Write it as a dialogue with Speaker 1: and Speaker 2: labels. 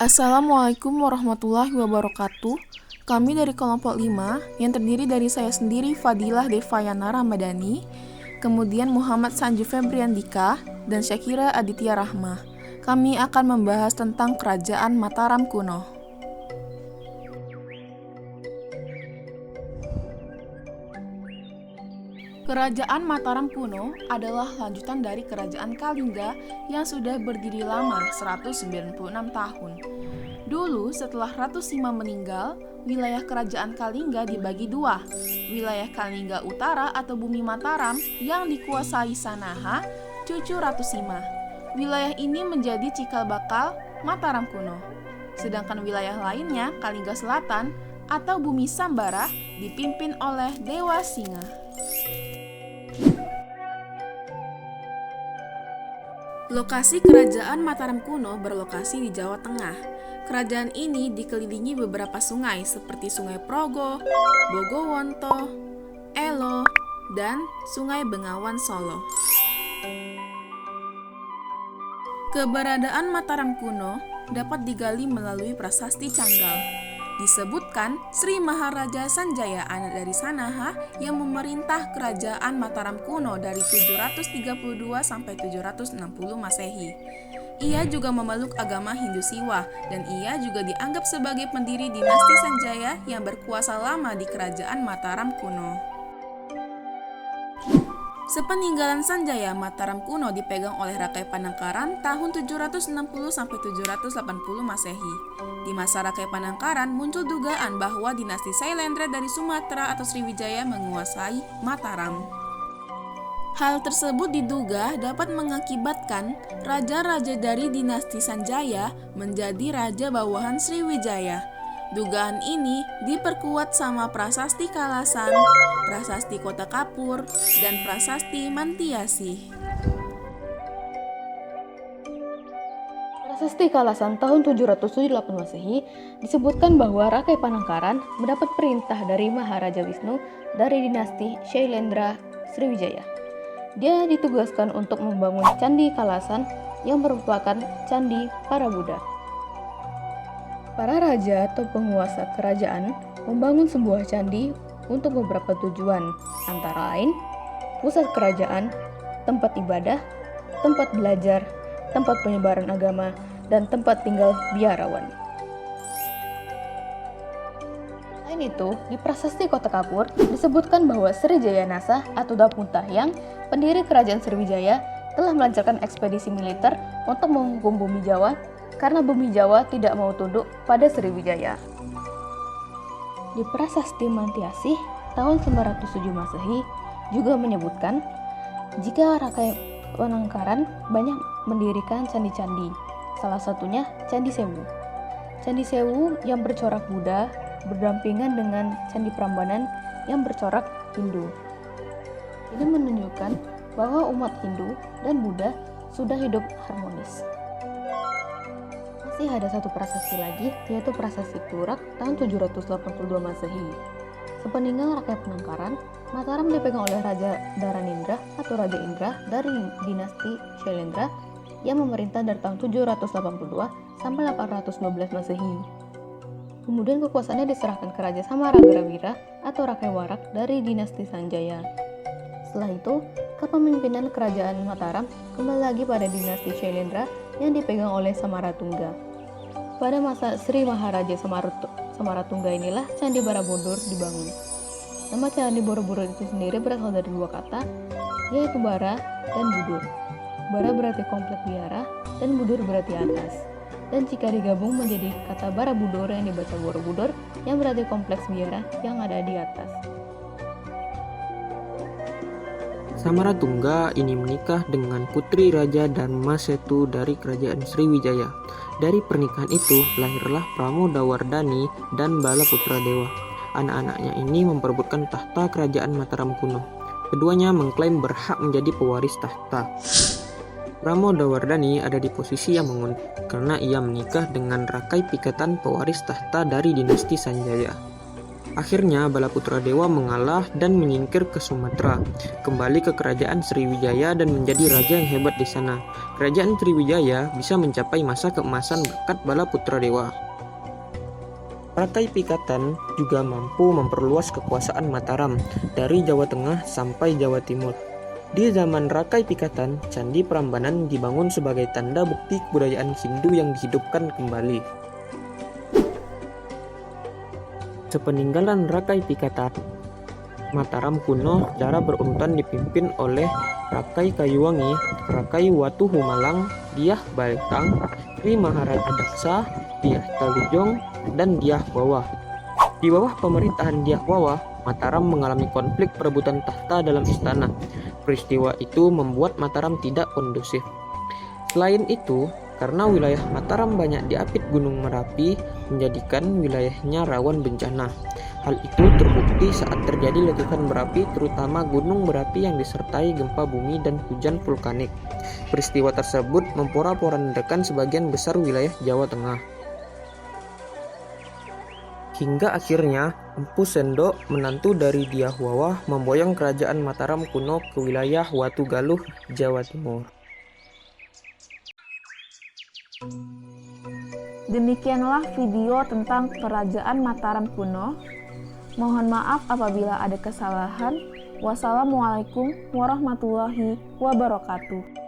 Speaker 1: Assalamualaikum warahmatullahi wabarakatuh. Kami dari kelompok 5 yang terdiri dari saya sendiri Fadilah Devayana Ramadhani, kemudian Muhammad Sanju Febriandika, dan Syakira Aditya Rahmah. Kami akan membahas tentang Kerajaan Mataram kuno. Kerajaan Mataram kuno adalah lanjutan dari Kerajaan Kalingga yang sudah berdiri lama 196 tahun. Dulu setelah Ratu Sima meninggal, wilayah Kerajaan Kalingga dibagi dua, wilayah Kalingga Utara atau Bumi Mataram yang dikuasai Sanaha, cucu Ratu Sima. Wilayah ini menjadi cikal bakal Mataram kuno. Sedangkan wilayah lainnya, Kalingga Selatan atau Bumi Sambara, dipimpin oleh Dewa Singa. Lokasi Kerajaan Mataram kuno berlokasi di Jawa Tengah. Kerajaan ini dikelilingi beberapa sungai seperti Sungai Progo, Bogowonto, Elo, dan Sungai Bengawan Solo. Keberadaan Mataram kuno dapat digali melalui prasasti Canggal. Disebutkan Sri Maharaja Sanjaya, anak dari Sanaha, yang memerintah Kerajaan Mataram kuno dari 732 sampai 760 Masehi. Ia juga memeluk agama Hindu Siwa, dan ia juga dianggap sebagai pendiri dinasti Sanjaya yang berkuasa lama di Kerajaan Mataram kuno. Sepeninggalan Sanjaya, Mataram kuno dipegang oleh Rakai Panangkaran tahun 760 sampai 780 Masehi. Di masa Rakai Panangkaran muncul dugaan bahwa dinasti Sailendra dari Sumatera atau Sriwijaya menguasai Mataram. Hal tersebut diduga dapat mengakibatkan raja-raja dari dinasti Sanjaya menjadi raja bawahan Sriwijaya. Dugaan ini diperkuat sama prasasti Kalasan, prasasti Kota Kapur, dan prasasti Mantiasi.
Speaker 2: Prasasti Kalasan tahun 778 Masehi disebutkan bahwa Rakai Panangkaran mendapat perintah dari Maharaja Wisnu dari dinasti Shailendra Sriwijaya. Dia ditugaskan untuk membangun Candi Kalasan yang merupakan candi para Buddha. Para raja atau penguasa kerajaan membangun sebuah candi untuk beberapa tujuan, antara lain pusat kerajaan, tempat ibadah, tempat belajar, tempat penyebaran agama, dan tempat tinggal biarawan. Selain itu, di prasasti Kota Kapur disebutkan bahwa Srijaya Nasa atau Dapun Tahyang, pendiri kerajaan Sriwijaya, telah melancarkan ekspedisi militer untuk menghukum bumi Jawa karena bumi Jawa tidak mau tunduk pada Sriwijaya. Di prasasti Mantiasih tahun 907 Masehi juga menyebutkan jika Rakai Panangkaran banyak mendirikan candi-candi, salah satunya Candi Sewu. Candi Sewu yang bercorak Buddha berdampingan dengan Candi Prambanan yang bercorak Hindu. Ini menunjukkan bahwa umat Hindu dan Buddha sudah hidup harmonis. Masih ada satu prasasti lagi, yaitu prasasti Klurak tahun 782 Masehi. Sepeninggal Rakai Panangkaran, Mataram dipegang oleh Raja Dharanindra atau Raja Indra dari dinasti Shailendra yang memerintah dari tahun 782 sampai 812 Masehi. Kemudian kekuasaannya diserahkan ke Raja Samaragrawira atau Rakai Warak dari dinasti Sanjaya. Setelah itu, kepemimpinan kerajaan Mataram kembali lagi pada dinasti Shailendra yang dipegang oleh Samaratungga. Pada masa Sri Maharaja Samaratungga inilah Candi Borobudur dibangun. Nama Candi Borobudur itu sendiri berasal dari dua kata, yaitu bara dan budur. Bara berarti komplek biara dan budur berarti atas. Dan jika digabung menjadi kata Borobudur yang dibaca Borobudur yang berarti kompleks biara yang ada di atas.
Speaker 3: Samaratungga ini menikah dengan putri Raja Darmasetu dari kerajaan Sriwijaya. Dari pernikahan itu lahirlah Pramodawardhani dan Balaputra Dewa. Anak-anaknya ini memperebutkan tahta kerajaan Mataram kuno. Keduanya mengklaim berhak menjadi pewaris tahta. Pramodawardhani ada di posisi yang menguntungkan karena ia menikah dengan Rakai Pikatan pewaris tahta dari dinasti Sanjaya. Akhirnya Balaputra Dewa mengalah dan menyingkir ke Sumatera, kembali ke kerajaan Sriwijaya dan menjadi raja yang hebat di sana. Kerajaan Sriwijaya bisa mencapai masa keemasan berkat Balaputra Dewa. Rakai Pikatan juga mampu memperluas kekuasaan Mataram dari Jawa Tengah sampai Jawa Timur. Di zaman Rakai Pikatan, Candi Prambanan dibangun sebagai tanda bukti kebudayaan Hindu yang dihidupkan kembali. Sepeninggalan Rakai Pikatan, Mataram kuno secara berurutan dipimpin oleh Rakai Kayuwangi, Rakai Watu Humalang, Dyah Baletang, Sri Maharaja Daksa, Dyah Talujong, dan Dyah Wawa. Di bawah pemerintahan Dyah Wawa, Mataram mengalami konflik perebutan tahta dalam istana. Peristiwa itu membuat Mataram tidak kondusif. Selain itu, karena wilayah Mataram banyak diapit Gunung Merapi, menjadikan wilayahnya rawan bencana. Hal itu terbukti saat terjadi letusan berapi, terutama gunung berapi yang disertai gempa bumi dan hujan vulkanik. Peristiwa tersebut memporak-porandakan sebagian besar wilayah Jawa Tengah. Hingga akhirnya Empu Sendok, menantu dari Dyah Wawa, memboyong kerajaan Mataram kuno ke wilayah Watu Galuh, Jawa Timur.
Speaker 1: Demikianlah video tentang Kerajaan Mataram kuno. Mohon maaf apabila ada kesalahan. Wassalamualaikum warahmatullahi wabarakatuh.